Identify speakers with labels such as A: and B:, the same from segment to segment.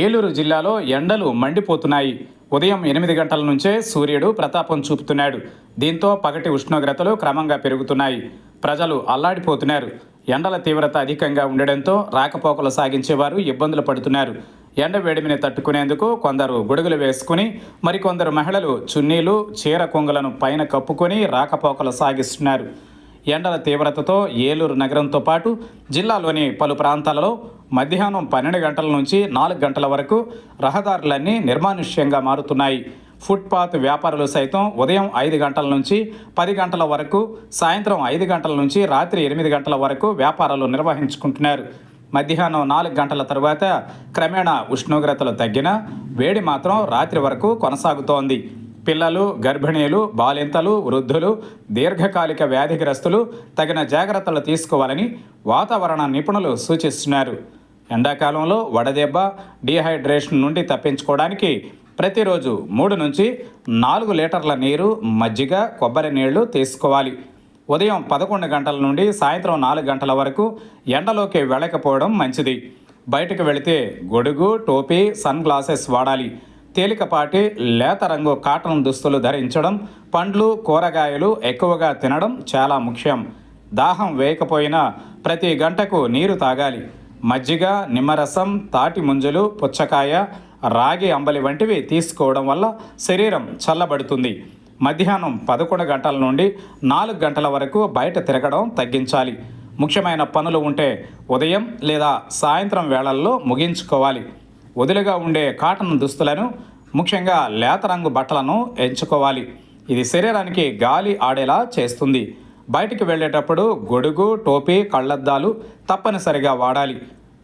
A: ఏలూరు జిల్లాలో ఎండలు మండిపోతున్నాయి. ఉదయం 8 గంటల నుంచే సూర్యుడు ప్రతాపం చూపుతున్నాడు. దీంతో పగటి ఉష్ణోగ్రతలు క్రమంగా పెరుగుతున్నాయి. ప్రజలు అల్లాడిపోతున్నారు. ఎండల తీవ్రత అధికంగా ఉండడంతో రాకపోకలు సాగించేవారు ఇబ్బందులు పడుతున్నారు. ఎండ వేడిమిని తట్టుకునేందుకు కొందరు గొడుగులు వేసుకుని, మరికొందరు మహిళలు చున్నీలు, చీర కొంగులను పైన కప్పుకొని రాకపోకలు సాగిస్తున్నారు. ఎండల తీవ్రతతో ఏలూరు నగరంతో పాటు జిల్లాలోని పలు ప్రాంతాలలో మధ్యాహ్నం 12 గంటల నుంచి 4 గంటల వరకు రహదారులన్నీ నిర్మానుష్యంగా మారుతున్నాయి. ఫుట్పాత్ వ్యాపారులు సైతం ఉదయం 5 గంటల నుంచి 10 గంటల వరకు, సాయంత్రం 5 గంటల నుంచి రాత్రి 8 గంటల వరకు వ్యాపారాలు నిర్వహించుకుంటున్నారు. మధ్యాహ్నం 4 గంటల తరువాత క్రమేణా ఉష్ణోగ్రతలు తగ్గినా వేడి మాత్రం రాత్రి వరకు కొనసాగుతోంది. పిల్లలు, గర్భిణీలు, బాలింతలు, వృద్ధులు, దీర్ఘకాలిక వ్యాధిగ్రస్తులు తగిన జాగ్రత్తలు తీసుకోవాలని వాతావరణ నిపుణులు సూచిస్తున్నారు. ఎండాకాలంలో వడదెబ్బ, డీహైడ్రేషన్ నుండి తప్పించుకోవడానికి ప్రతిరోజు 3 నుంచి 4 లీటర్ల నీరు, మజ్జిగ, కొబ్బరి నీళ్లు తీసుకోవాలి. ఉదయం 11 గంటల నుండి సాయంత్రం 4 గంటల వరకు ఎండలోకి వెళ్ళకపోవడం మంచిది. బయటకు వెళితే గొడుగు, టోపీ, సన్ గ్లాసెస్ వాడాలి. తేలికపాటి లేత రంగు కాటన్ దుస్తులు ధరించడం, పండ్లు, కూరగాయలు ఎక్కువగా తినడం చాలా ముఖ్యం. దాహం వేయకపోయినా ప్రతి గంటకు నీరు తాగాలి. మజ్జిగ, నిమ్మరసం, తాటి ముంజలు, పుచ్చకాయ, రాగి అంబలి వంటివి తీసుకోవడం వల్ల శరీరం చల్లబడుతుంది. మధ్యాహ్నం 11 గంటల నుండి 4 గంటల వరకు బయట తిరగడం తగ్గించాలి. ముఖ్యమైన పనులు ఉంటే ఉదయం లేదా సాయంత్రం వేళల్లో ముగించుకోవాలి. వదులుగా ఉండే కాటన్ దుస్తులను, ముఖ్యంగా లేత రంగు బట్టలను ఎంచుకోవాలి. ఇది శరీరానికి గాలి ఆడేలా చేస్తుంది. బయటికి వెళ్ళేటప్పుడు గొడుగు, టోపీ, కళ్ళద్దాలు తప్పనిసరిగా వాడాలి.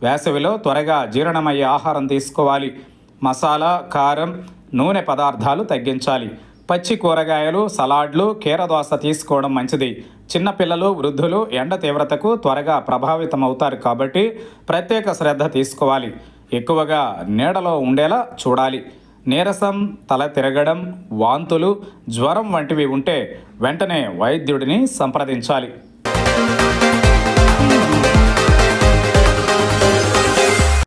A: వేసవిలో త్వరగా జీర్ణమయ్యే ఆహారం తీసుకోవాలి. మసాలా, కారం, నూనె పదార్థాలు తగ్గించాలి. పచ్చి కూరగాయలు, సలాడ్లు, కీరదోస తీసుకోవడం మంచిది. చిన్నపిల్లలు, వృద్ధులు ఎండ తీవ్రతకు త్వరగా ప్రభావితమవుతారు కాబట్టి ప్రత్యేక శ్రద్ధ తీసుకోవాలి. ఎక్కువగా నీడలో ఉండేలా చూడాలి. నీరసం, తల తిరగడం, వాంతులు, జ్వరం వంటివి ఉంటే వెంటనే వైద్యుడిని సంప్రదించాలి.